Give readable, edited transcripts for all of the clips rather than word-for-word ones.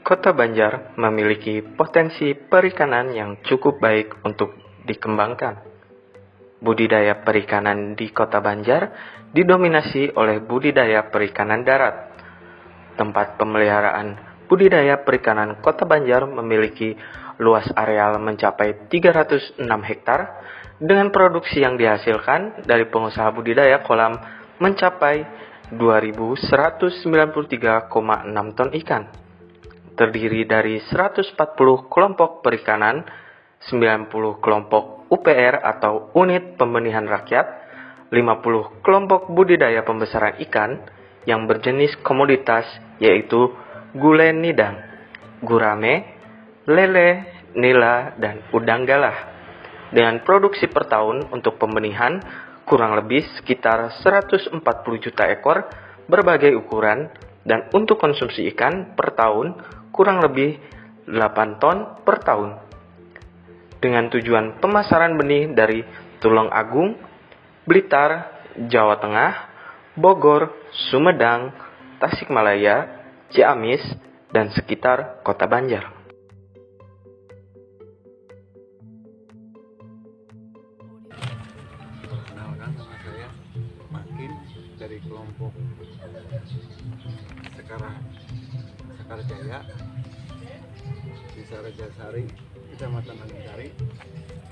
Kota Banjar memiliki potensi perikanan yang cukup baik untuk dikembangkan. Budidaya perikanan di Kota Banjar didominasi oleh budidaya perikanan darat. Tempat pemeliharaan budidaya perikanan Kota Banjar memiliki luas areal mencapai 306 hektar dengan produksi yang dihasilkan dari pengusaha budidaya kolam mencapai 2.193,6 ton ikan. Terdiri dari 140 kelompok perikanan, 90 kelompok UPR atau unit pembenihan rakyat, 50 kelompok budidaya pembesaran ikan yang berjenis komoditas yaitu gule nidang, gurame, lele, nila, dan udang galah. Dengan produksi per tahun untuk pembenihan kurang lebih sekitar 140 juta ekor berbagai ukuran dan untuk konsumsi ikan per tahun kurang lebih 8 ton per tahun. Dengan tujuan pemasaran benih dari Tulung Agung, Blitar, Jawa Tengah, Bogor, Sumedang, Tasikmalaya, Ciamis, dan sekitar Kota Banjar. Perkenalkan, nama saya Makin dari kelompok Sekar Jaya, Desa Rajasari, Kecamatan Angasari,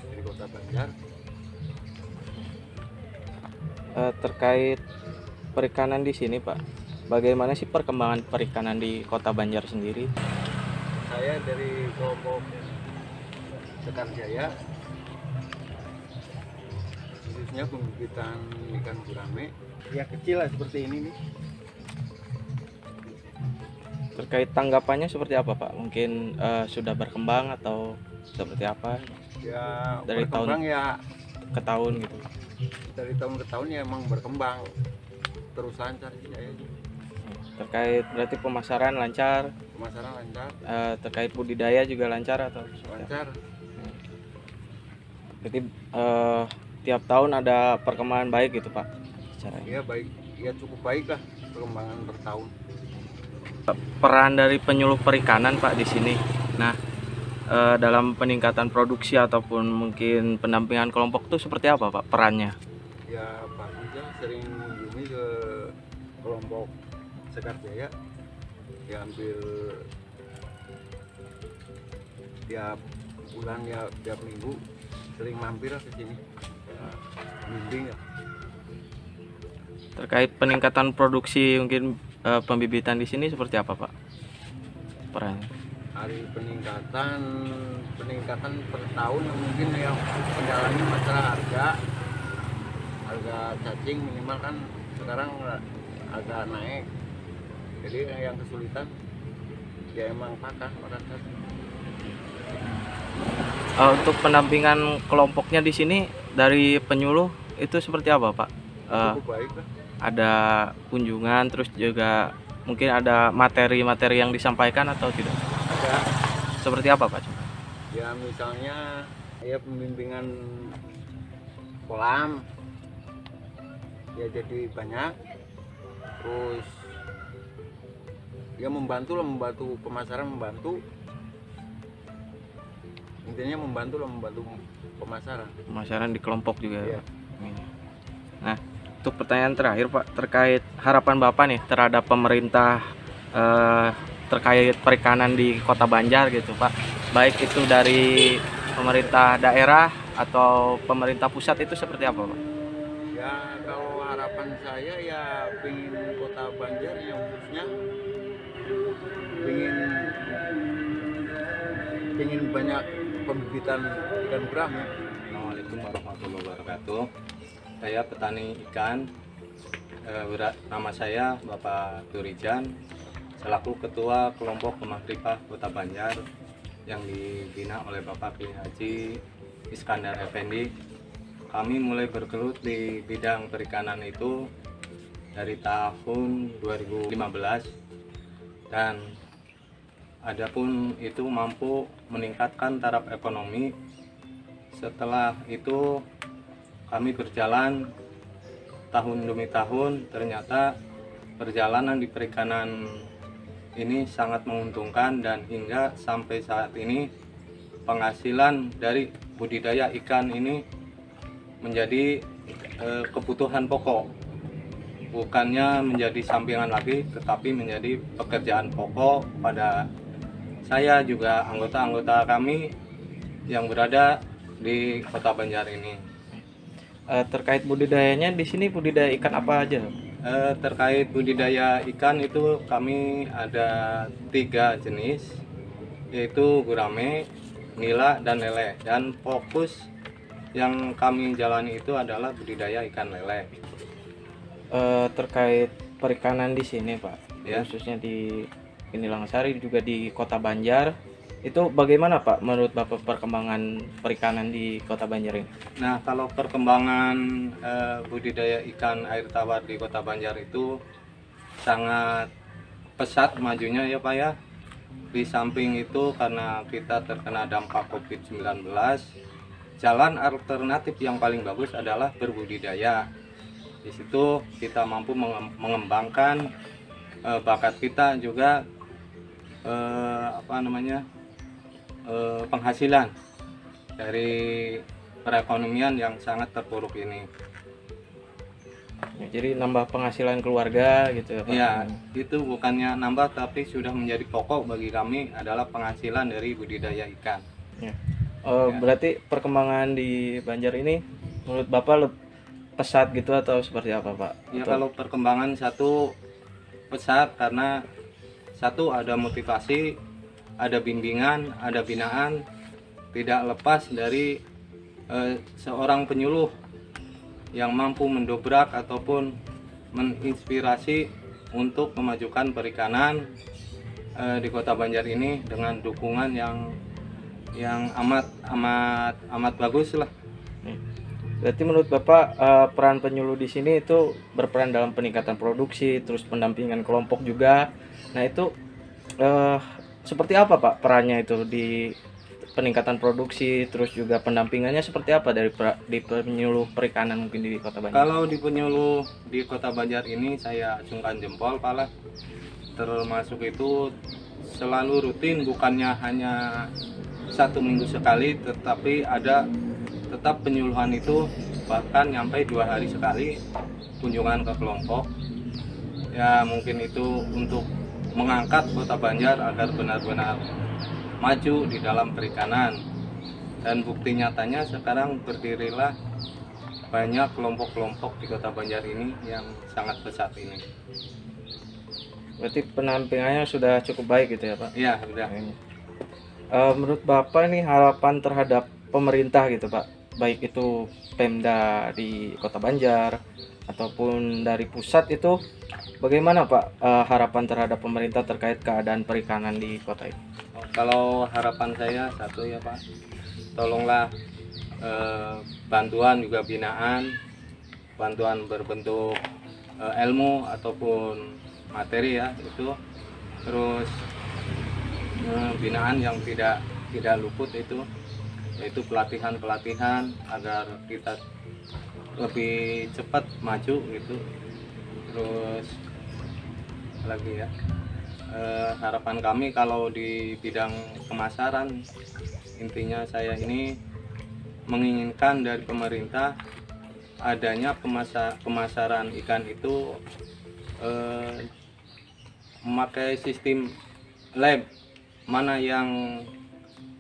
dari Kota Banjar. Terkait perikanan di sini, Pak, bagaimana sih perkembangan perikanan di Kota Banjar sendiri? Saya dari kelompok Sekar Jaya, khususnya pembibitan ikan gurame, ya kecil lah seperti ini nih. Terkait tanggapannya seperti apa, Pak? Mungkin sudah berkembang atau seperti apa? Ya Dari berkembang tahun ya, ke tahun gitu. dari tahun ke tahun ya emang berkembang terus lancar sih ya. Terkait berarti pemasaran lancar, Pemasaran lancar, terkait budidaya juga lancar atau seperti apa? lancar. Berarti tiap tahun ada perkembangan baik gitu, Pak? Caranya. Ya baik, ya cukup baik lah perkembangan bertahun. Peran dari penyuluh perikanan, Pak, di sini. Nah, dalam peningkatan produksi ataupun mungkin pendampingan kelompok itu seperti apa, Pak, perannya? Ya Pak Rizal sering mengunjungi ke kelompok Sekar Jaya, ya hampir tiap bulan ya tiap minggu sering mampir lah ke sini, ya, bimbing ya. Terkait peningkatan produksi mungkin pembibitan di sini seperti apa, Pak, perannya? Hari peningkatan per tahun yang mungkin yang kendalanya masalah harga cacing minimal kan sekarang agak naik, jadi yang kesulitan ya emang makan cacing. Untuk pendampingan kelompoknya di sini dari penyuluh itu seperti apa, Pak? Cukup baik lah. Ada kunjungan, terus juga mungkin ada materi-materi yang disampaikan atau tidak? Ada Seperti apa, Pak? ya, misalnya ya pembimbingan kolam ya jadi banyak, terus ya membantu pemasaran, intinya membantu pemasaran. Pemasaran di kelompok juga. Iya. Ini. Nah, untuk pertanyaan terakhir, Pak, terkait harapan Bapak nih terhadap pemerintah terkait perikanan di Kota Banjar gitu, Pak. Baik itu dari pemerintah daerah atau pemerintah pusat itu seperti apa, Pak? Ya kalau harapan saya ya pengen Kota Banjar yang khususnya pengen banyak pembibitan ikan gurame. Assalamualaikum warahmatullahi wabarakatuh. Saya petani ikan. Nama saya Bapak Turijan, selaku Ketua Kelompok Pemakrifah Kota Banjar yang dibina oleh Bapak Kiai Haji Iskandar Effendi. Kami mulai bergelut di bidang perikanan itu dari tahun 2015, dan adapun itu mampu meningkatkan taraf ekonomi. Setelah itu kami berjalan tahun demi tahun, ternyata perjalanan di perikanan ini sangat menguntungkan, dan hingga sampai saat ini penghasilan dari budidaya ikan ini menjadi kebutuhan pokok, bukannya menjadi sampingan lagi, tetapi menjadi pekerjaan pokok pada saya juga anggota-anggota kami yang berada di Kota Banjar ini. Terkait budidayanya di sini budidaya ikan apa aja? Terkait budidaya ikan itu kami ada 3 jenis, yaitu gurame, nila, dan lele. Dan fokus yang kami jalani itu adalah budidaya ikan lele. Terkait perikanan di sini Pak, Ya. khususnya di Langsari juga di Kota Banjar, itu bagaimana Pak menurut Bapak perkembangan perikanan di Kota Banjar ini? Nah, kalau perkembangan budidaya ikan air tawar di Kota Banjar itu sangat pesat majunya ya Pak ya. Di samping itu karena kita terkena dampak COVID-19, jalan alternatif yang paling bagus adalah berbudidaya. Di situ kita mampu mengembangkan bakat kita juga penghasilan dari perekonomian yang sangat terpuruk ini. Ya, jadi nambah penghasilan keluarga gitu ya Pak? Ya, itu bukannya nambah tapi sudah menjadi pokok bagi kami adalah penghasilan dari budidaya ikan. Ya. Berarti perkembangan di Banjar ini menurut Bapak pesat gitu atau seperti apa Pak? Ya, Atau- kalau perkembangan satu pesat karena satu ada motivasi, ada bimbingan, ada binaan, tidak lepas dari seorang penyuluh yang mampu mendobrak ataupun menginspirasi untuk memajukan perikanan di Kota Banjar ini dengan dukungan yang amat bagus lah. Berarti menurut Bapak peran penyuluh di sini itu berperan dalam peningkatan produksi, terus pendampingan kelompok juga. Nah itu seperti apa Pak perannya itu di peningkatan produksi, terus juga pendampingannya seperti apa di penyuluh perikanan mungkin di Kota Banjar? Kalau di penyuluh di Kota Banjar ini saya acungkan jempol Pak, termasuk itu selalu rutin, bukannya hanya 1 minggu sekali, tetapi ada tetap penyuluhan itu bahkan nyampe 2 hari sekali kunjungan ke kelompok. Ya mungkin itu untuk mengangkat Kota Banjar agar benar-benar maju di dalam perikanan. Dan bukti nyatanya sekarang berdirilah banyak kelompok-kelompok di Kota Banjar ini yang sangat pesat ini. Berarti pendampingannya sudah cukup baik gitu ya Pak? Iya, sudah. Menurut Bapak ini harapan terhadap pemerintah gitu Pak, baik itu Pemda di Kota Banjar ataupun dari pusat itu bagaimana Pak harapan terhadap pemerintah terkait keadaan perikanan di kota ini? Kalau harapan saya satu ya Pak, tolonglah bantuan juga binaan, bantuan berbentuk ilmu ataupun materi ya itu, terus binaan yang tidak luput itu yaitu pelatihan agar kita lebih cepat maju gitu. Terus lagi ya harapan kami kalau di bidang pemasaran, intinya saya ini menginginkan dari pemerintah adanya pemasaran ikan itu memakai sistem lab, mana yang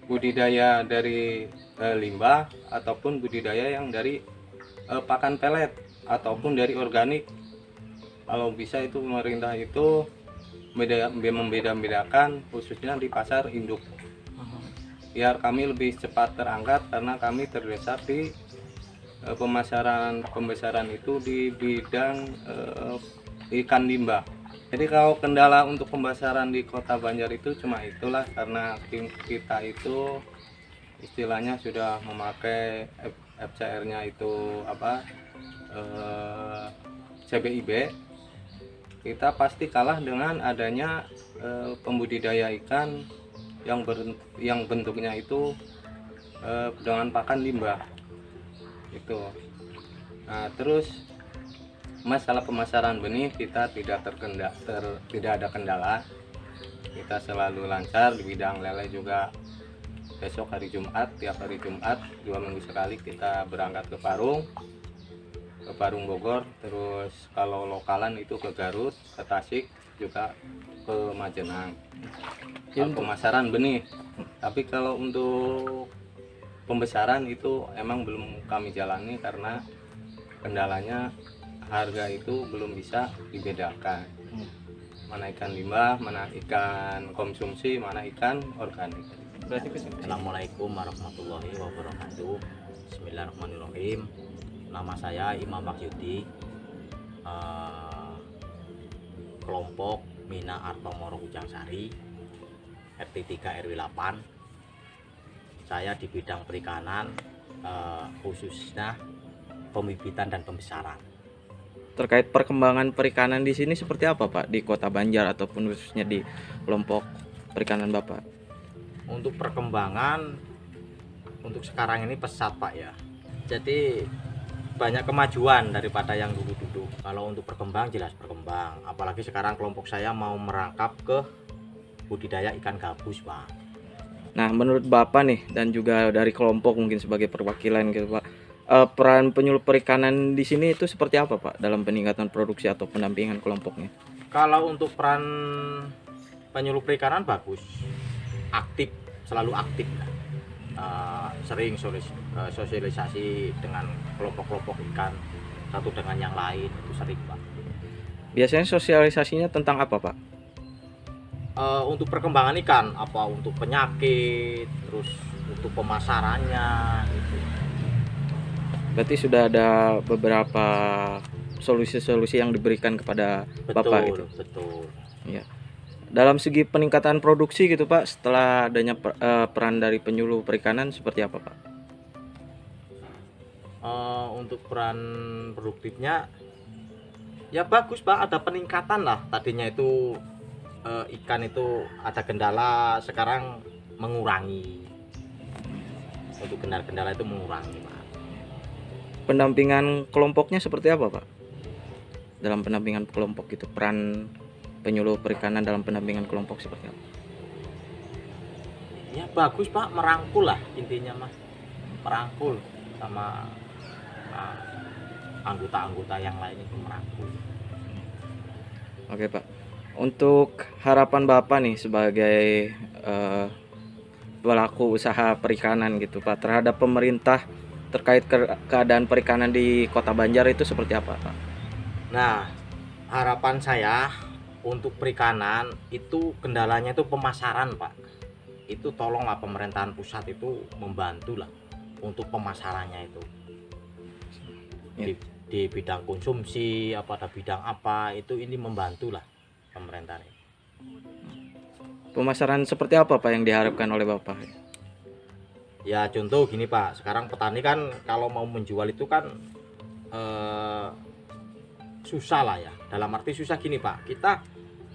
budidaya dari limbah ataupun budidaya yang dari pakan pelet ataupun dari organik. Kalau bisa itu pemerintah itu membeda-bedakan khususnya di pasar induk, biar kami lebih cepat terangkat karena kami terdesak di pembesaran itu di bidang ikan limbah. Jadi kalau kendala untuk pembesaran di Kota Banjar itu cuma itulah, karena tim kita itu istilahnya sudah memakai FCR-nya itu CBIB. Kita pasti kalah dengan adanya pembudidaya ikan yang bentuknya itu dengan pakan limbah itu. Nah, terus masalah pemasaran benih kita tidak ada kendala kita selalu lancar di bidang lele juga. Besok hari Jumat, tiap hari Jumat 2 minggu sekali kita berangkat ke Parung Bogor, terus kalau lokalan itu ke Garut, ke Tasik, juga ke Majenang. Pemasaran benih. Tapi kalau untuk pembesaran itu emang belum kami jalani karena kendalanya harga itu belum bisa dibedakan. Mana ikan limbah, mana ikan konsumsi, mana ikan organik. Assalamualaikum warahmatullahi wabarakatuh. Bismillahirrahmanirrahim. Nama saya Imam Makyudi, kelompok Mina Artomoro Ujang Sari, RT 3 RW 8. Saya di bidang perikanan, khususnya pembibitan dan pembesaran. Terkait perkembangan perikanan di sini seperti apa Pak di Kota Banjar ataupun khususnya di kelompok perikanan Bapak? Untuk perkembangan untuk sekarang ini pesat Pak ya. Jadi banyak kemajuan daripada yang dulu-dulu. Kalau untuk berkembang jelas berkembang. Apalagi sekarang kelompok saya mau merangkap ke budidaya ikan gabus Pak. Nah, menurut Bapak nih dan juga dari kelompok mungkin sebagai perwakilan gitu Pak, peran penyuluh perikanan di sini itu seperti apa Pak dalam peningkatan produksi atau pendampingan kelompoknya? Kalau untuk peran penyuluh perikanan bagus, aktif, selalu aktif. Sering sosialisasi dengan kelompok-kelompok ikan satu dengan yang lain, itu sering Pak. Biasanya sosialisasinya tentang apa Pak? Untuk perkembangan ikan, apa untuk penyakit, terus untuk pemasarannya gitu. Berarti sudah ada beberapa solusi-solusi yang diberikan kepada Bapak gitu. Betul. Ya. Dalam segi peningkatan produksi gitu Pak, setelah adanya peran dari penyuluh perikanan seperti apa Pak? Untuk peran produktifnya ya bagus Pak, ada peningkatan lah. Tadinya itu ikan itu ada kendala, sekarang mengurangi. Untuk kendala itu mengurangi Pak. Pendampingan kelompoknya seperti apa Pak? Dalam pendampingan kelompok itu peran penyuluh perikanan dalam pendampingan kelompok seperti apa? Ya bagus Pak, merangkul lah intinya Mas. Merangkul sama anggota-anggota yang lain itu merangkul. Oke Pak. Untuk harapan Bapak nih sebagai pelaku usaha perikanan gitu Pak terhadap pemerintah terkait keadaan perikanan di Kota Banjar itu seperti apa Pak? Nah, harapan saya untuk perikanan itu kendalanya itu pemasaran Pak. Itu tolonglah pemerintahan pusat itu membantu lah untuk pemasarannya itu. Ya. Di bidang konsumsi, pada bidang apa itu ini membantu lah pemerintah. Pemasaran seperti apa Pak yang diharapkan oleh Bapak? Ya contoh gini Pak, sekarang petani kan kalau mau menjual itu kan susah lah ya. Dalam arti susah gini Pak, kita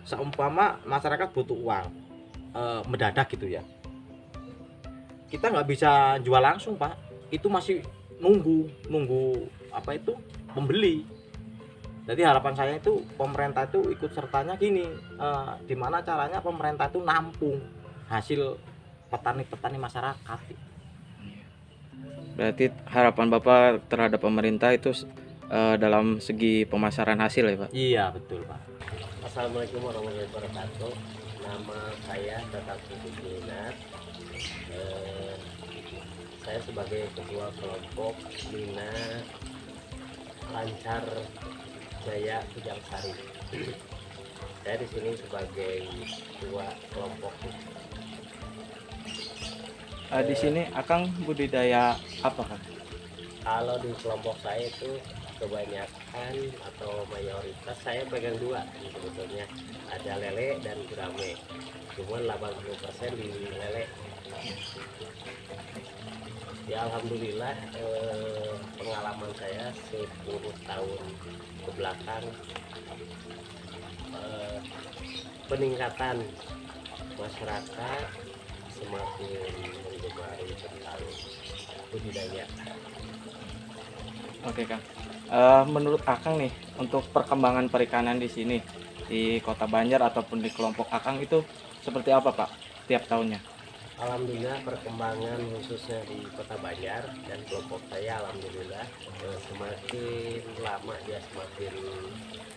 seumpama masyarakat butuh uang mendadak gitu ya, kita nggak bisa jual langsung Pak, itu masih nunggu apa itu pembeli. Jadi harapan saya itu pemerintah itu ikut sertanya gini, gimana caranya pemerintah itu nampung hasil petani-petani masyarakat. Berarti harapan Bapak terhadap pemerintah itu dalam segi pemasaran hasil ya Pak? Iya betul Pak. Assalamualaikum warahmatullahi wabarakatuh. Nama saya Tatak Sudinar. Saya sebagai ketua kelompok Mina Lancar Jaya Ujang Sari. Saya di sini sebagai ketua kelompok. Di sini Akang budidaya apa kan? Kalau di kelompok saya itu kebanyakan atau mayoritas saya pegang dua sebetulnya, ada lele dan gurame. Cuma 80% di lele. Ya alhamdulillah pengalaman saya 10 tahun ke belakang peningkatan masyarakat semakin menggemari tentang budidaya. Oke Kang. Menurut Akang nih untuk perkembangan perikanan di sini di Kota Banjar ataupun di kelompok Akang itu seperti apa Pak tiap tahunnya? Alhamdulillah perkembangan khususnya di Kota Banjar dan kelompok saya alhamdulillah semakin lama dia semakin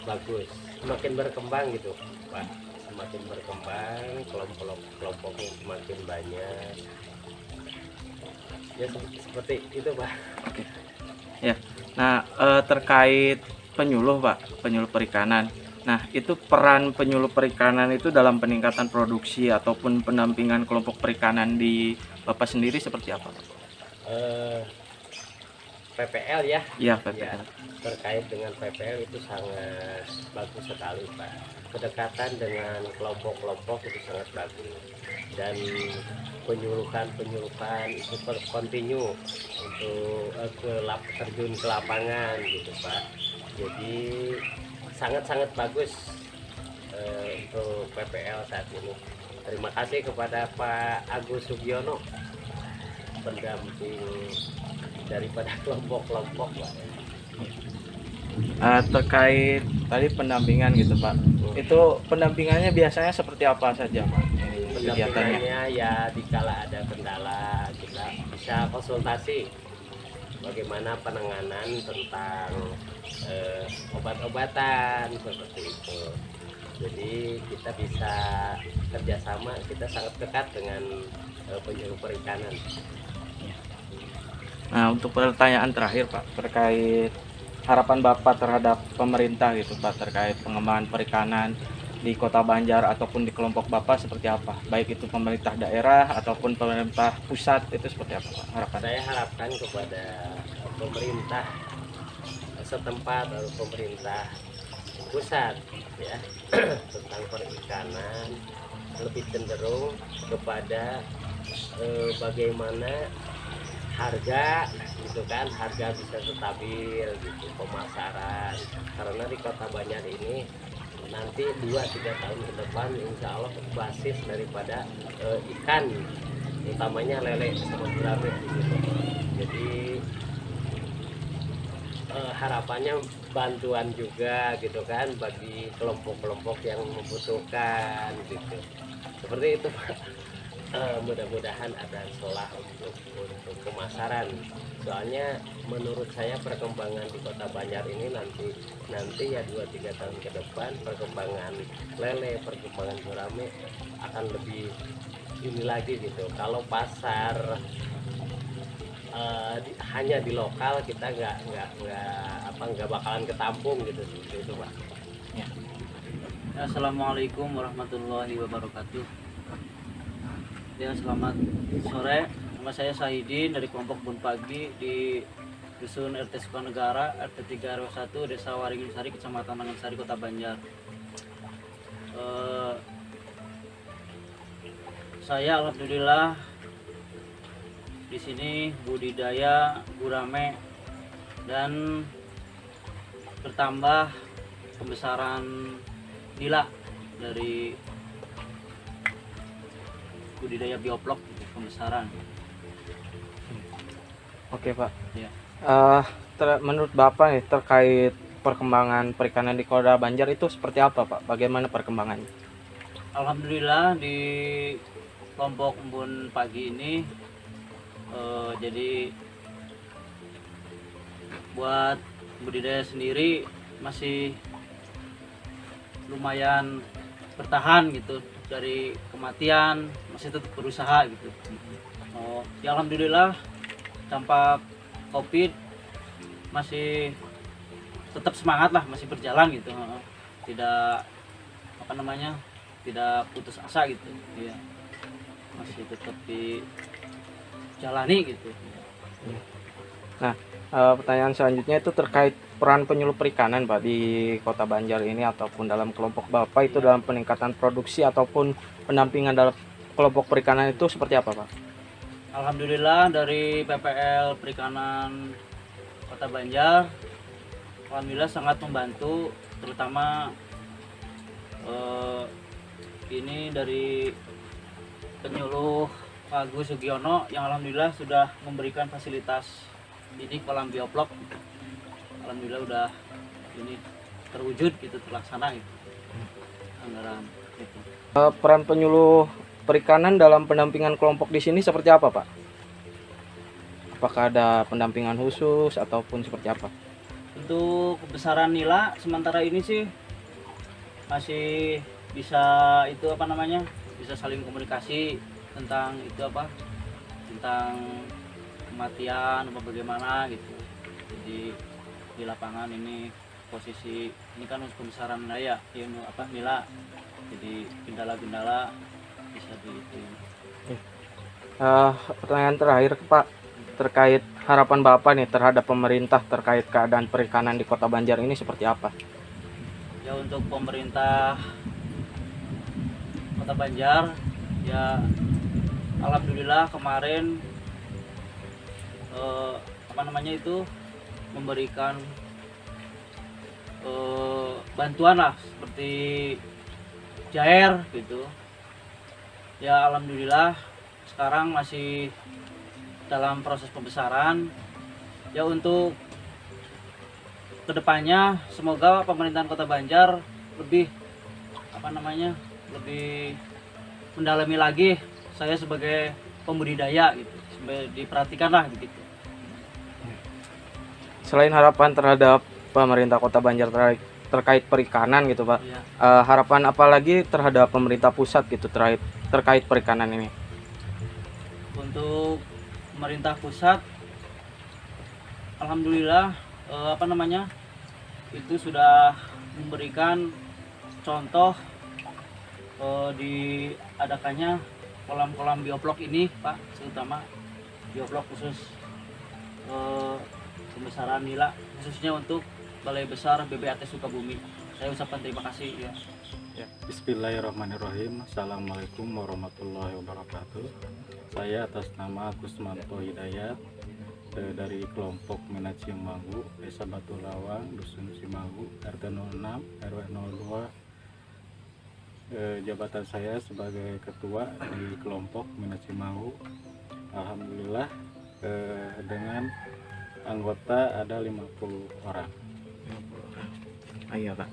bagus, semakin berkembang gitu Pak, semakin berkembang, kelompoknya semakin banyak. Ya seperti itu Pak. Ya. Nah, terkait penyuluh Pak, penyuluh perikanan. Nah, itu peran penyuluh perikanan itu dalam peningkatan produksi ataupun pendampingan kelompok perikanan di Bapak sendiri seperti apa Pak? PPL ya. Iya, Ya, PPL. terkait dengan PPL itu sangat bagus sekali Pak. Kedekatan dengan kelompok-kelompok itu sangat bagus dan penyuluhan itu kontinu untuk terjun ke lapangan gitu Pak. Jadi sangat-sangat bagus untuk PPL saat ini. Terima kasih kepada Pak Agus Sugiono, pendamping daripada kelompok-kelompok Pak. Terkait tadi pendampingan gitu Pak. Itu pendampingannya biasanya seperti apa saja Pak? Kegiatannya. Pendampingannya ya dikala ada kendala kita bisa konsultasi bagaimana penanganan tentang obat-obatan seperti itu. Jadi kita bisa kerjasama, kita sangat dekat dengan penyuluh perikanan. Nah, untuk pertanyaan terakhir Pak, terkait harapan Bapak terhadap pemerintah gitu Pak, terkait pengembangan perikanan di Kota Banjar ataupun di kelompok Bapak seperti apa? Baik itu pemerintah daerah ataupun pemerintah pusat, itu seperti apa Pak harapan? Saya harapkan kepada pemerintah setempat atau pemerintah pusat ya tentang perikanan lebih cenderung kepada bagaimana harga gitu kan, harga bisa stabil gitu, pemasaran, karena di Kota Banjar ini nanti 2-3 tahun ke depan insya Allah basis daripada ikan utamanya lele sama gurame gitu. Jadi harapannya bantuan juga gitu kan bagi kelompok-kelompok yang membutuhkan gitu, seperti itu Pak. Mudah-mudahan ada celah untuk pemasaran, soalnya menurut saya perkembangan di Kota Banjar ini nanti ya 2-3 tahun ke depan perkembangan lele, perkembangan gurame akan lebih ini lagi gitu. Kalau pasar hanya di lokal kita nggak bakalan ketampung gitu, seperti itu Pak. Ya. Assalamualaikum warahmatullahi wabarakatuh. Ya, selamat sore. Nama saya Sahidin dari kelompok Bun Pagi di Dusun RT Sukanegara, RT 3 RW 1, Desa Waringin Sari, Kecamatan Tangansari, Kota Banjar. Saya alhamdulillah di sini budidaya gurame dan bertambah pembesaran nila dari budidaya bioplok pembesaran. Oke Pak. Ya. Menurut Bapak nih terkait perkembangan perikanan di Kota Banjar itu seperti apa Pak? Bagaimana perkembangannya? Alhamdulillah di kelompok Embun Pagi ini jadi buat budidaya sendiri masih lumayan bertahan gitu, dari kematian masih tetap berusaha gitu. Ya alhamdulillah tanpa COVID masih tetap semangat lah, masih berjalan gitu. Tidak tidak putus asa gitu ya, masih tetap dijalani gitu. Nah, pertanyaan selanjutnya itu terkait peran penyuluh perikanan Pak di Kota Banjar ini ataupun dalam kelompok Bapak itu dalam peningkatan produksi ataupun pendampingan dalam kelompok perikanan itu seperti apa Pak? Alhamdulillah dari PPL Perikanan Kota Banjar alhamdulillah sangat membantu, terutama ini dari penyuluh Pak Agus Sugiono yang alhamdulillah sudah memberikan fasilitas ini kolam bioplok. Alhamdulillah udah ini terwujud gitu, terlaksana gitu anggaran itu. Peran penyuluh perikanan dalam pendampingan kelompok di sini seperti apa, Pak? Apakah ada pendampingan khusus ataupun seperti apa? Untuk besaran nila sementara ini sih masih bisa itu apa namanya, bisa saling komunikasi tentang itu apa, tentang kematian apa bagaimana gitu. Jadi di lapangan ini posisi ini kan untuk pembesaran nilai ya, apa nila, jadi kendala-kendala bisa di itu. Pertanyaan terakhir, Pak, terkait harapan Bapak nih terhadap pemerintah terkait keadaan perikanan di Kota Banjar ini seperti apa? Ya untuk pemerintah Kota Banjar ya alhamdulillah kemarin apa namanya itu memberikan bantuan lah seperti jair gitu. Ya alhamdulillah sekarang masih dalam proses pembesaran. Ya untuk kedepannya semoga pemerintahan Kota Banjar lebih apa namanya, lebih mendalami lagi saya sebagai pembudidaya gitu, supaya diperhatikan lah begitu. Selain harapan terhadap pemerintah Kota Banjar terkait perikanan gitu, Pak, Ya. harapan apa lagi terhadap pemerintah pusat gitu terkait perikanan ini? Untuk pemerintah pusat alhamdulillah apa namanya itu sudah memberikan contoh diadakannya kolam-kolam bioblok ini, Pak, terutama bioblok khusus pembesaran nila khususnya untuk Balai Besar BBAT Sukabumi. Saya ucapkan terima kasih ya. Bismillahirrahmanirrahim. Assalamualaikum warahmatullahi wabarakatuh. Saya atas nama Kusmanto Hidayat dari kelompok Minat Cimagu, Desa Batu Lawang, Dusun Cimagu, RT 06, RW 02. Jabatan saya sebagai ketua di kelompok Minat Cimagu. Alhamdulillah dengan anggota ada 50 orang. Iya, Pak.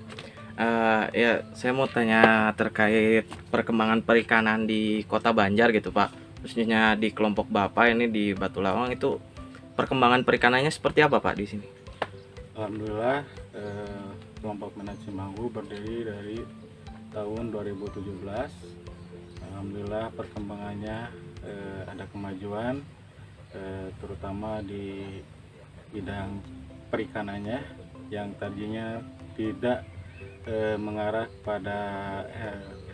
Ya, saya mau tanya terkait perkembangan perikanan di Kota Banjar gitu, Pak. Khususnya di kelompok Bapak ini di Batu Lawang, itu perkembangan perikanannya seperti apa, Pak, di sini? Alhamdulillah kelompok Minat Cimagu berdiri dari tahun 2017. Alhamdulillah perkembangannya ada kemajuan terutama di bidang perikanannya yang tadinya tidak mengarah pada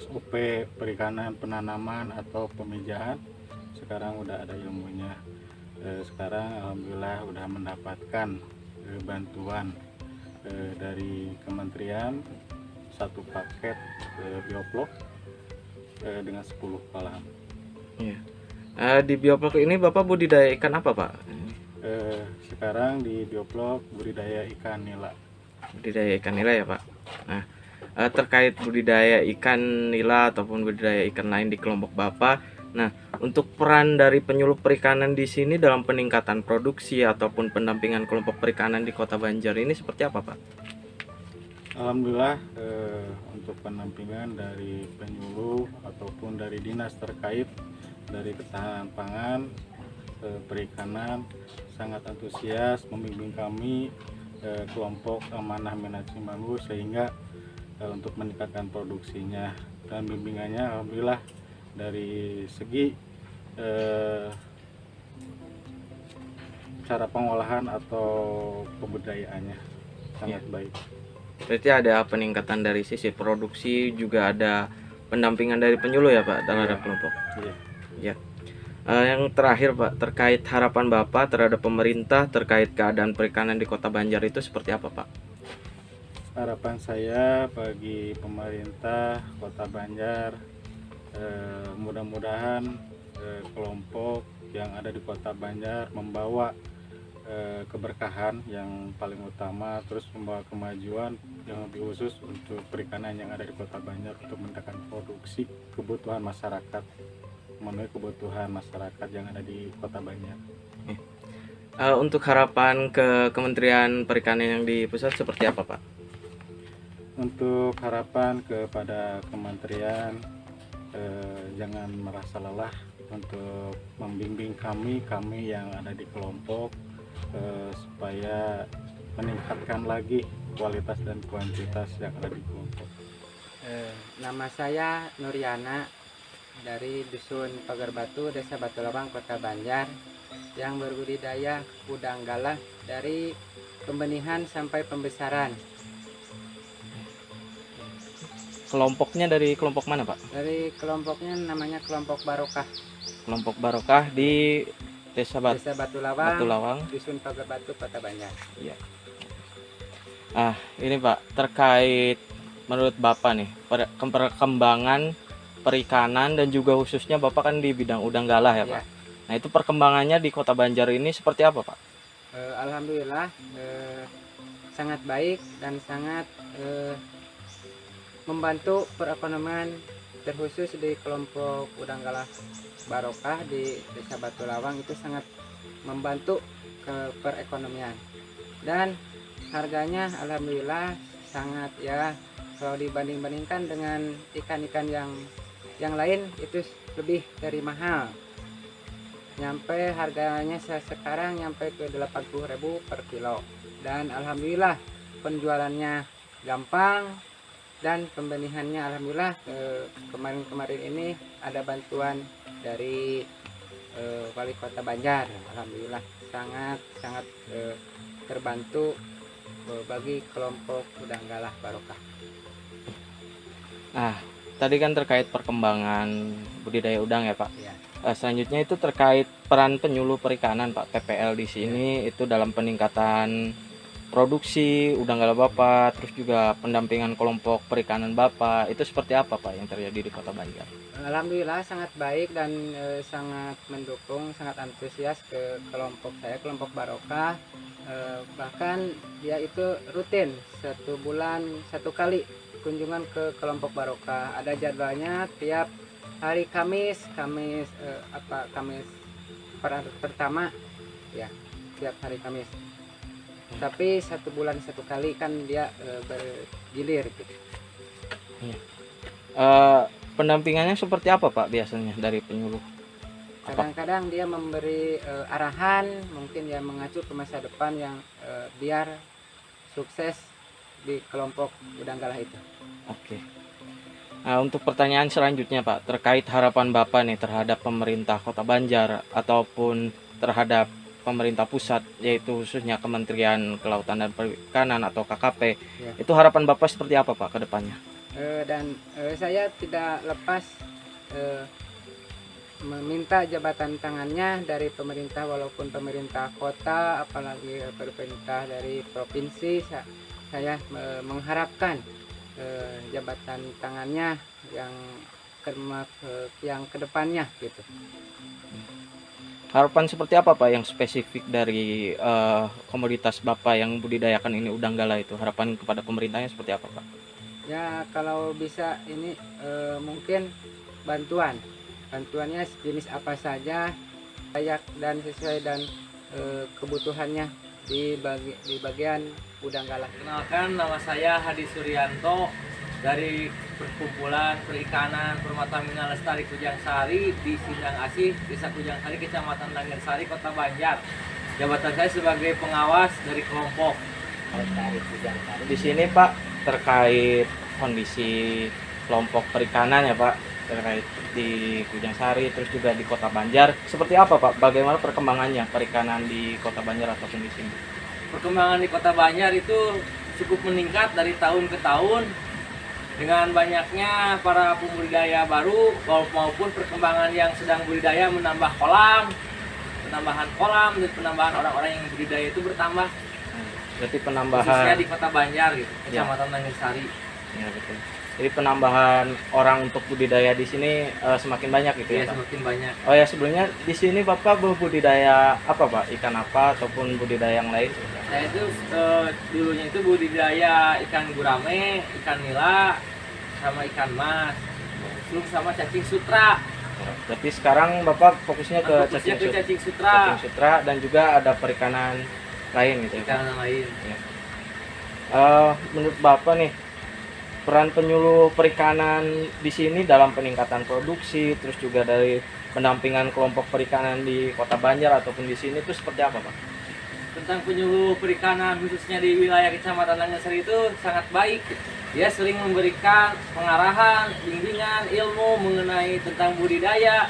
SOP perikanan penanaman atau pemijahan. Sekarang udah ada ilmunya. Sekarang alhamdulillah udah mendapatkan bantuan dari kementerian satu paket bioblok dengan 10 kolam. Iya. Di bioblok ini Bapak budidaya ikan apa, Pak? Sekarang di bioblok budidaya ikan nila. Budidaya ikan nila ya, Pak. Nah, terkait budidaya ikan nila ataupun budidaya ikan lain di kelompok Bapak, nah, untuk peran dari penyuluh perikanan di sini dalam peningkatan produksi ataupun pendampingan kelompok perikanan di Kota Banjar ini seperti apa, Pak? Alhamdulillah untuk pendampingan dari penyuluh ataupun dari dinas terkait dari ketahanan pangan perikanan sangat antusias membimbing kami kelompok amanah Minat Cimagu sehingga untuk meningkatkan produksinya, dan bimbingannya alhamdulillah dari segi cara pengolahan atau pembudidayaannya sangat baik. Berarti ada peningkatan dari sisi produksi, juga ada pendampingan dari penyuluh ya, Pak, terhadap kelompok. Iya. Ya. Yang terakhir, Pak, terkait harapan Bapak terhadap pemerintah terkait keadaan perikanan di Kota Banjar itu seperti apa, Pak? Harapan saya bagi pemerintah Kota Banjar mudah-mudahan kelompok yang ada di Kota Banjar membawa keberkahan yang paling utama, terus membawa kemajuan yang lebih khusus untuk perikanan yang ada di Kota Banjar untuk meningkatkan produksi kebutuhan masyarakat, memenuhi kebutuhan masyarakat yang ada di Kota Banjar. Untuk harapan ke Kementerian Perikanan yang di pusat seperti apa, Pak? Untuk harapan kepada kementerian jangan merasa lelah untuk membimbing kami yang ada di kelompok supaya meningkatkan lagi kualitas dan kuantitas yang ada di kelompok. Nama saya Nuriana dari Dusun Pagar Batu, Desa Batu Lawang, Kota Banjar, yang berbudidaya udang galah dari pembenihan sampai pembesaran. Kelompoknya dari kelompok mana, Pak? Dari kelompoknya namanya kelompok Barokah, Kelompok Barokah di Desa Desa Batu Lawang, Batu Lawang. Dusun Pagar Batu, Kota Banjar. Iya. Ini Pak, terkait menurut Bapak nih, perkembangan perikanan dan juga khususnya Bapak kan di bidang udang galah ya, Iya. Pak. Nah, itu perkembangannya di Kota Banjar ini seperti apa, Pak? Alhamdulillah sangat baik dan sangat membantu perekonomian, terkhusus di kelompok udang galah Barokah di Desa Batu Lawang itu sangat membantu ke perekonomian, dan harganya alhamdulillah sangat, ya kalau dibanding-bandingkan dengan ikan-ikan yang lain itu lebih dari mahal. Nyampe harganya sekarang nyampe ke 80.000 per kilo, dan alhamdulillah penjualannya gampang dan pembenihannya alhamdulillah kemarin-kemarin ini ada bantuan dari Wali Kota Banjar. Alhamdulillah sangat terbantu bagi kelompok udang galah Barokah. Tadi kan terkait perkembangan budidaya udang ya, Pak. Ya. Selanjutnya itu terkait peran penyuluh perikanan, Pak, PPL di sini itu dalam peningkatan produksi udang galah Bapak, terus juga pendampingan kelompok perikanan Bapak, itu seperti apa, Pak, yang terjadi di Kota Banjar? Alhamdulillah sangat baik dan sangat mendukung, sangat antusias ke kelompok saya, kelompok Barokah. Bahkan dia itu rutin 1 bulan 1 kali kunjungan ke kelompok Barokah. Ada jadwalnya tiap hari Kamis pertama ya, tiap hari Kamis. Tapi 1 bulan 1 kali kan dia bergilir gitu. Pendampingannya seperti apa, Pak, biasanya dari penyuluh? Kadang-kadang dia memberi arahan, mungkin ya mengacu ke masa depan yang biar sukses di kelompok udang galah itu. Oke. Nah, untuk pertanyaan selanjutnya, Pak, terkait harapan Bapak nih terhadap pemerintah Kota Banjar ataupun terhadap pemerintah pusat, yaitu khususnya Kementerian Kelautan dan Perikanan atau KKP, Ya. itu harapan Bapak seperti apa, Pak, ke depannya? Saya tidak lepas meminta jabatan tangannya dari pemerintah, walaupun pemerintah kota, apalagi pemerintah dari provinsi. Saya mengharapkan jabatan tangannya yang kedepannya gitu. Harapan seperti apa, Pak, yang spesifik dari komoditas Bapak yang budidayakan ini udang galah itu? Harapan kepada pemerintahnya seperti apa, Pak? Ya kalau bisa ini mungkin bantuannya jenis apa saja, layak dan sesuai dan kebutuhannya di bagian udang galah. Kenalkan, nama saya Hadi Suryanto dari Perkumpulan Perikanan Permata Mina Lestari Kujang Sari di Sindang Asih, Desa Kujang Sari, Kecamatan Langgar Sari, Kota Banjar. Jabatan saya sebagai pengawas dari kelompok. Di sini, Pak, terkait kondisi kelompok perikanan ya, Pak, terkait di Kujang Sari terus juga di Kota Banjar, seperti apa, Pak? Bagaimana perkembangannya perikanan di Kota Banjar ataupun di sini? Perkembangan di Kota Banjar itu cukup meningkat dari tahun ke tahun dengan banyaknya para pembudidaya baru maupun perkembangan yang sedang budidaya menambah penambahan kolam dan penambahan orang-orang yang budidaya itu bertambah. Berarti penambahan Khususnya di Kota Banjar gitu, Kecamatan Langgar Sari. Ya, betul. Jadi penambahan orang untuk budidaya di sini semakin banyak gitu ya, Iya, Pak? semakin banyak. Oh ya, sebelumnya di sini Bapak berbudidaya apa, Pak? Ikan apa ataupun budidaya yang lain? Saya itu dulunya itu budidaya ikan gurame, ikan nila, sama ikan mas, belum sama cacing sutra. Berarti sekarang Bapak fokusnya ke Cacing sutra, cacing sutra dan juga ada perikanan lain gitu ya, Pak? ikan lain. Menurut Bapak nih, peran penyuluh perikanan di sini dalam peningkatan produksi, terus juga dari pendampingan kelompok perikanan di Kota Banjar ataupun di sini itu seperti apa, Pak? Tentang penyuluh perikanan khususnya di wilayah Kecamatan Langasari itu sangat baik. Dia sering memberikan pengarahan, bimbingan, ilmu mengenai tentang budidaya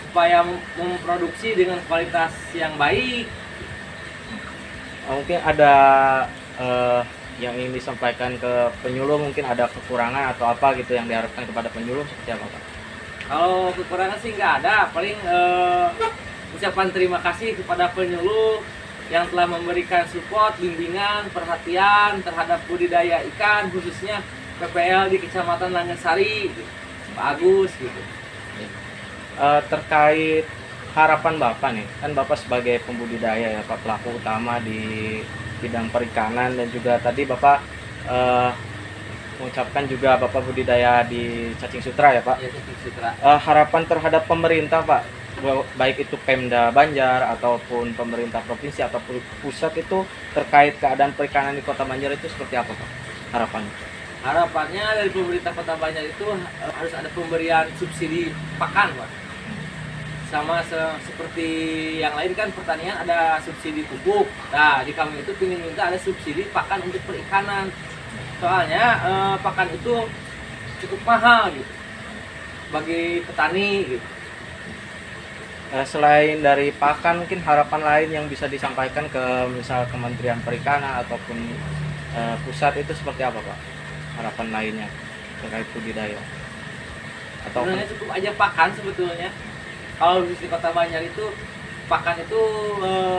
supaya memproduksi dengan kualitas yang baik. Mungkin ada yang ingin disampaikan ke penyuluh, mungkin ada kekurangan atau apa gitu yang diharapkan kepada penyuluh seperti apa, Pak? Kalau kekurangan sih nggak ada, paling ucapan terima kasih kepada penyuluh yang telah memberikan support, bimbingan, perhatian terhadap budidaya ikan khususnya PPL di Kecamatan Langasari. Bagus gitu. Terkait harapan Bapak nih, kan Bapak sebagai pembudidaya ya Pak, pelaku utama di bidang perikanan, dan juga tadi Bapak mengucapkan juga Bapak budidaya di Cacing Sutra ya Pak. Ya, Cacing Sutra. Harapan terhadap pemerintah Pak, baik itu Pemda Banjar ataupun pemerintah provinsi ataupun pusat, itu terkait keadaan perikanan di Kota Banjar itu seperti apa Pak harapannya? Harapannya dari pemerintah Kota Banjar itu harus ada pemberian subsidi pakan Pak. Sama seperti yang lain kan pertanian ada subsidi pupuk. Nah di kami itu ingin minta ada subsidi pakan untuk perikanan. Soalnya pakan itu cukup mahal gitu bagi petani gitu. Selain dari pakan, mungkin harapan lain yang bisa disampaikan ke misal Kementerian Perikanan ataupun pusat itu seperti apa Pak? Harapan lainnya terkait budidaya? Atau sebenarnya cukup aja pakan sebetulnya. Kalau di Kota Banjar itu pakan itu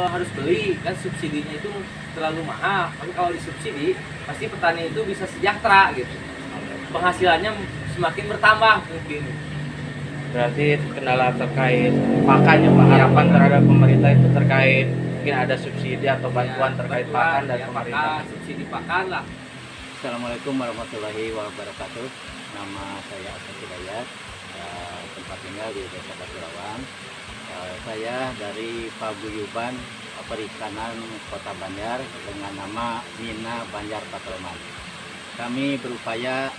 harus beli, kan subsidinya itu terlalu mahal. Tapi kalau disubsidi pasti petani itu bisa sejahtera gitu. Penghasilannya semakin bertambah mungkin. Berarti kendala terkait pakannya Pak, harapan terhadap pemerintah itu terkait mungkin ada subsidi atau bantuan terkait pakan dari pemerintah. Subsidi pakan lah. Assalamualaikum warahmatullahi wabarakatuh. Nama saya Asad Hidayat, tempat tinggal di Desa Baturawang. Saya dari Paguyuban Perikanan Kota Banjar dengan nama Mina Banjar Patroman. Kami berupaya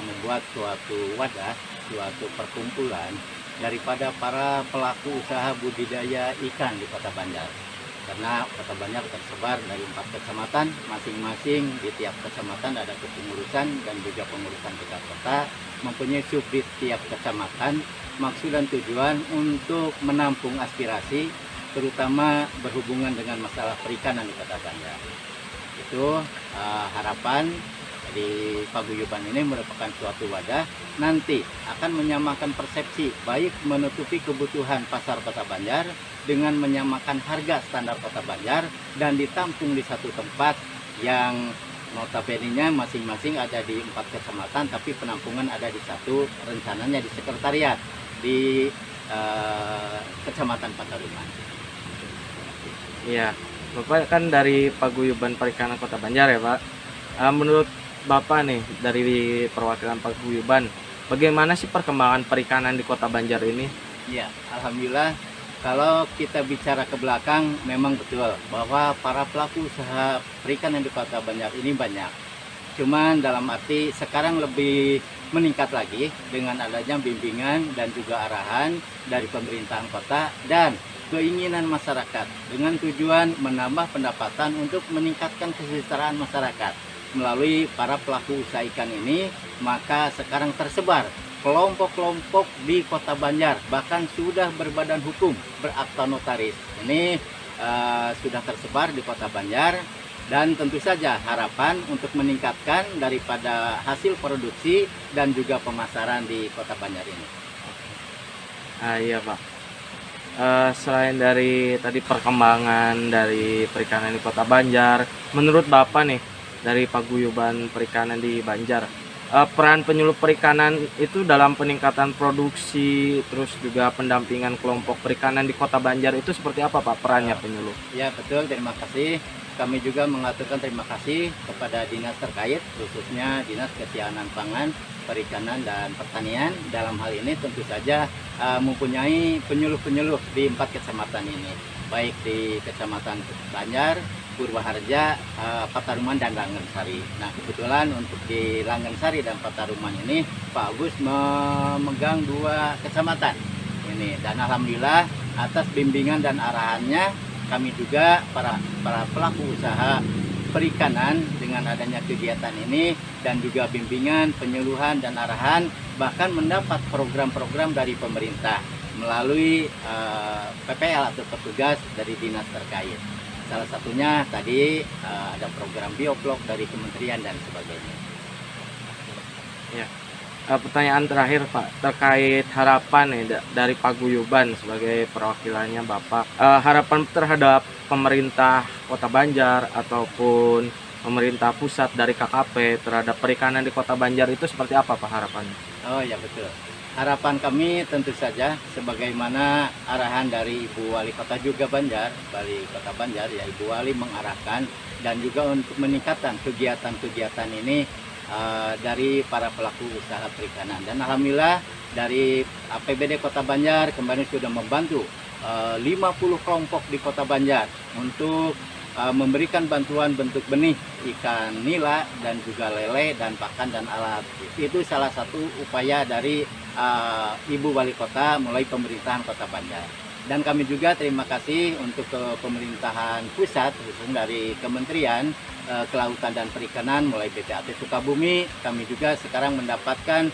membuat suatu wadah, suatu perkumpulan daripada para pelaku usaha budidaya ikan di Kota Banjar. Karena Kota Banjar tersebar dari 4 kecamatan, masing-masing di tiap kecamatan ada kepengurusan dan juga pengurusan tingkat kota, mempunyai subdit tiap kecamatan. Maksud dan tujuan untuk menampung aspirasi, terutama berhubungan dengan masalah perikanan di Kota Banjar. Itu harapan di paguyuban ini merupakan suatu wadah nanti akan menyamakan persepsi, baik menutupi kebutuhan pasar Kota Banjar dengan menyamakan harga standar Kota Banjar dan ditampung di satu tempat yang notabene-nya masing-masing ada di 4 kecamatan, tapi penampungan ada di satu, rencananya di sekretariat di Kecamatan Pataruman. Iya, Bapak kan dari Paguyuban Perikanan Kota Banjar ya Pak. Menurut Bapak nih dari perwakilan Paguyuban, bagaimana sih perkembangan perikanan di Kota Banjar ini? Ya, alhamdulillah. Kalau kita bicara ke belakang, memang betul bahwa para pelaku usaha perikanan di Kota Banjar ini banyak. Cuman dalam arti sekarang lebih meningkat lagi dengan adanya bimbingan dan juga arahan dari pemerintahan kota dan keinginan masyarakat dengan tujuan menambah pendapatan untuk meningkatkan kesejahteraan masyarakat melalui para pelaku usaha ikan ini. Maka sekarang tersebar kelompok-kelompok di Kota Banjar, bahkan sudah berbadan hukum, berakta notaris. Ini sudah tersebar di Kota Banjar, dan tentu saja harapan untuk meningkatkan daripada hasil produksi dan juga pemasaran di Kota Banjar ini. Iya Pak. Selain dari tadi perkembangan dari perikanan di Kota Banjar, menurut Bapak nih dari Paguyuban Perikanan di Banjar, peran penyuluh perikanan itu dalam peningkatan produksi terus juga pendampingan kelompok perikanan di Kota Banjar itu seperti apa Pak perannya penyuluh? Ya betul, terima kasih. Kami juga mengaturkan terima kasih kepada dinas terkait, khususnya Dinas Ketahanan Pangan, Perikanan dan Pertanian. Dalam hal ini tentu saja mempunyai penyuluh-penyuluh di 4 kecamatan ini, baik di Kecamatan Banjar, Purwaharja, Pataruman dan Langensari. Nah kebetulan untuk di Langensari dan Pataruman ini Pak Agus memegang 2 kecamatan ini, dan alhamdulillah atas bimbingan dan arahannya kami juga para pelaku usaha perikanan dengan adanya kegiatan ini dan juga bimbingan, penyuluhan dan arahan, bahkan mendapat program-program dari pemerintah melalui PPL atau petugas dari dinas terkait. Salah satunya tadi ada program bioblok dari kementerian dan sebagainya. Ya. Pertanyaan terakhir Pak, terkait harapan nih dari Paguyuban sebagai perwakilannya Bapak, harapan terhadap pemerintah Kota Banjar ataupun pemerintah pusat dari KKP terhadap perikanan di Kota Banjar itu seperti apa Pak harapannya? Oh ya betul. Harapan kami tentu saja sebagaimana arahan dari Ibu Wali Kota juga Banjar, Wali Kota Banjar ya, Ibu Wali mengarahkan dan juga untuk meningkatkan kegiatan-kegiatan ini dari para pelaku usaha perikanan. Dan alhamdulillah dari APBD Kota Banjar kemarin sudah membantu 50 kelompok di Kota Banjar untuk memberikan bantuan bentuk benih ikan nila dan juga lele dan pakan dan alat. Itu salah satu upaya dari Ibu Wali Kota mulai pemerintahan Kota Banjar. Dan kami juga terima kasih untuk ke pemerintahan pusat khususnya dari Kementerian Kelautan dan Perikanan mulai BPAT Sukabumi. Kami juga sekarang mendapatkan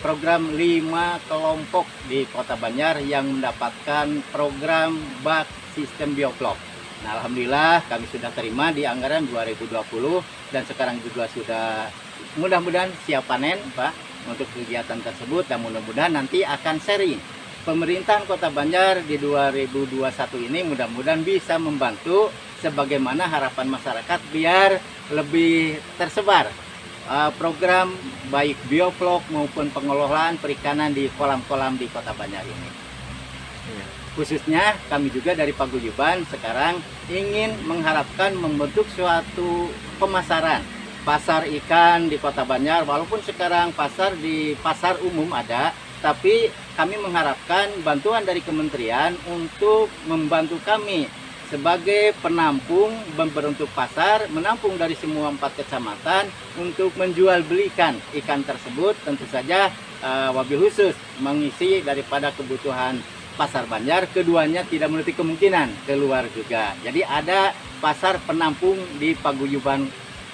program 5 kelompok di Kota Banjar yang mendapatkan program bak sistem bioblok. Nah, alhamdulillah kami sudah terima di anggaran 2020 dan sekarang juga sudah mudah-mudahan siap panen Pak untuk kegiatan tersebut, dan mudah-mudahan nanti akan sharing. Pemerintahan Kota Banjar di 2021 ini mudah-mudahan bisa membantu sebagaimana harapan masyarakat biar lebih tersebar program baik bioblok maupun pengelolaan perikanan di kolam-kolam di Kota Banjar ini. Khususnya kami juga dari Paguyuban sekarang ingin mengharapkan membentuk suatu pemasaran pasar ikan di Kota Banjar, walaupun sekarang di pasar umum ada, tapi kami mengharapkan bantuan dari kementerian untuk membantu kami sebagai penampung berbentuk pasar, menampung dari semua 4 kecamatan untuk menjual belikan ikan tersebut, tentu saja wabil khusus mengisi daripada kebutuhan pasar Banjar, keduanya tidak menutup kemungkinan keluar juga. Jadi ada pasar penampung di Paguyuban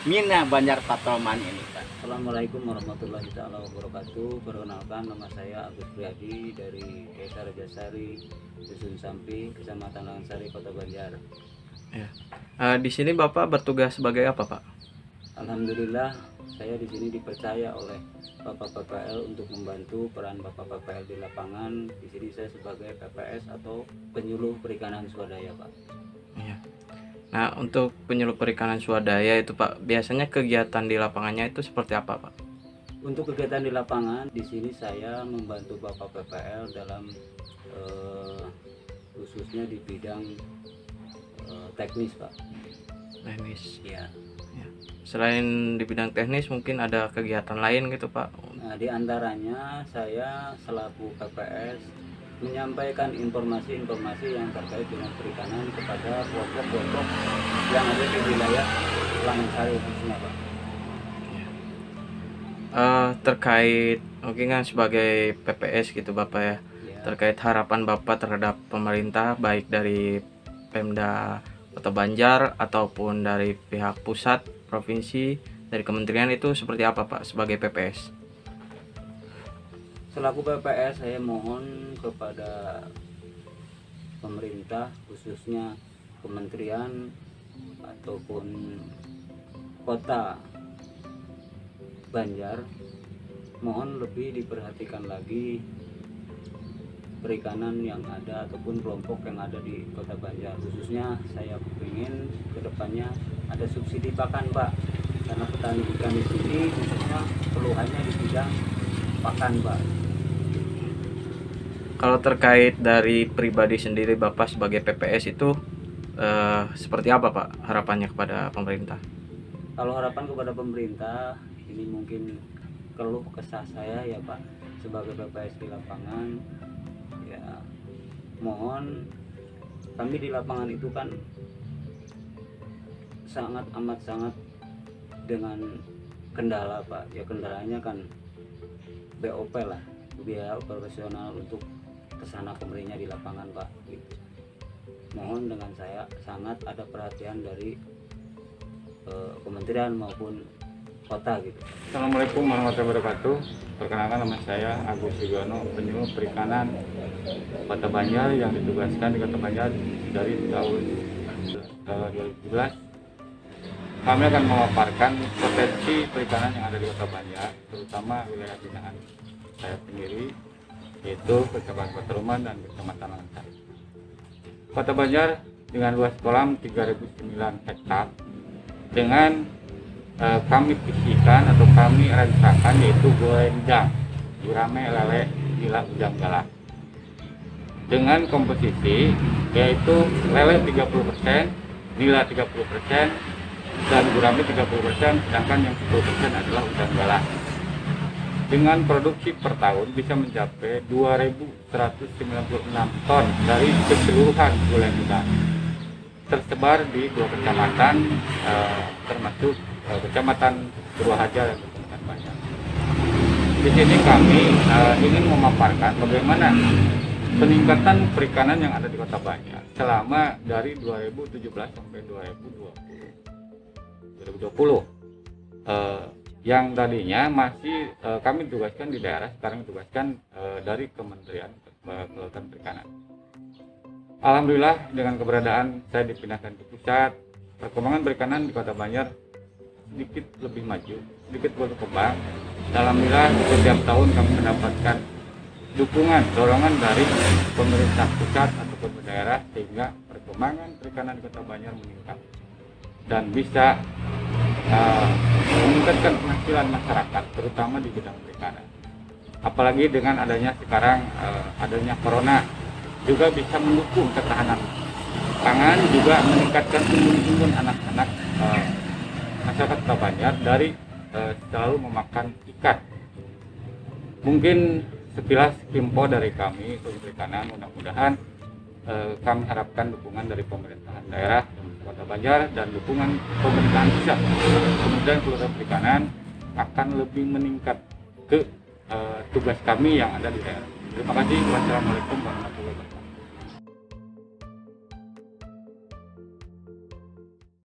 Mina Banjar Patroman ini. Assalamualaikum warahmatullahi wabarakatuh. Perkenalkan, nama saya Agus Priadi dari Desa Rajasari, Dusun Sampi, Kecamatan Langensari, Kota Banjar. Ya. Di sini Bapak bertugas sebagai apa Pak? Alhamdulillah saya di sini dipercaya oleh Bapak PPL untuk membantu peran Bapak PPL di lapangan. Di sini saya sebagai PPS atau penyuluh perikanan swadaya Pak. Ya. Nah, untuk penyuluh perikanan swadaya itu Pak, biasanya kegiatan di lapangannya itu seperti apa Pak? Untuk kegiatan di lapangan, di sini saya membantu Bapak PPL dalam khususnya di bidang teknis Pak. Teknis. Ya. Ya. Selain di bidang teknis, mungkin ada kegiatan lain gitu Pak? Nah, di antaranya saya selaku PPS menyampaikan informasi-informasi yang terkait dengan perikanan kepada kelompok-kelompok yang ada di wilayah Langensari khususnya Pak. Terkait mungkin kan sebagai PPS gitu Bapak ya, terkait harapan Bapak terhadap pemerintah baik dari Pemda Kota Banjar ataupun dari pihak pusat, provinsi, dari kementerian itu seperti apa Pak sebagai PPS? Selaku PPS saya mohon kepada pemerintah khususnya kementerian ataupun Kota Banjar, mohon lebih diperhatikan lagi perikanan yang ada ataupun kelompok yang ada di Kota Banjar. Khususnya saya ingin kedepannya ada subsidi pakan Pak, karena petani ikan di sini khususnya keluhannya di bidang pakan Pak. Kalau terkait dari pribadi sendiri Bapak sebagai PPS itu seperti apa Pak harapannya kepada pemerintah? Kalau harapan kepada pemerintah, ini mungkin keluh kesah saya ya Pak sebagai PPS di lapangan, ya mohon kami di lapangan itu kan sangat amat sangat dengan kendala Pak. Ya kendalanya kan BOP lah, biaya operasional untuk kesana kemarinya di lapangan Pak gitu. Mohon dengan saya sangat ada perhatian dari kementerian maupun kota gitu. Assalamualaikum warahmatullahi wabarakatuh. Perkenalkan, nama saya Agus Yugono, penyuluh perikanan Kota Banjar yang ditugaskan di Kota Banjar dari tahun 2017. Kami akan memaparkan potensi perikanan yang ada di Kota Banjar, terutama wilayah binaan saya sendiri, yaitu Kecamatan Pataruman dan Kecamatan Lansar. Kota Banjar dengan luas kolam 3.009 hektar dengan kami visikan atau kami rancangkan yaitu gorenjang, gurame, lele, nila, ujang, galah. Dengan komposisi yaitu lele 30%, nila 30%, dan gurame 30%, sedangkan yang 10% adalah ujang, galah. Dengan produksi per tahun bisa mencapai 2.196 ton dari keseluruhan gulai muda, tersebar di 2 kecamatan, termasuk Kecamatan Purwaharja dan Kecamatan Banjar. Di sini kami ingin memaparkan bagaimana peningkatan perikanan yang ada di Kota Banjar selama dari 2017 sampai 2020. Yang tadinya masih kami tugaskan di daerah, sekarang ditugaskan dari Kementerian Kelautan Perikanan. Alhamdulillah dengan keberadaan saya dipindahkan ke pusat, perkembangan perikanan di Kota Banjar sedikit lebih maju, sedikit berkembang. Alhamdulillah setiap tahun kami mendapatkan dukungan, dorongan dari pemerintah pusat ataupun daerah sehingga perkembangan perikanan di Kota Banjar meningkat dan bisa meningkatkan penghasilan masyarakat, terutama di bidang perikanan. Apalagi dengan adanya sekarang adanya corona, juga bisa mendukung ketahanan pangan, juga meningkatkan imun anak-anak masyarakat Kota Banjar dari selalu memakan ikan. Mungkin sekilas info dari kami untuk perikanan. Mudah-mudahan kami harapkan dukungan dari pemerintahan daerah Kota Banjar dan dukungan pemerintahan pusat, kemudian Kelautan Perikanan akan lebih meningkat ke tugas kami yang ada di daerah. Terima kasih. Wassalamualaikum warahmatullahi wabarakatuh.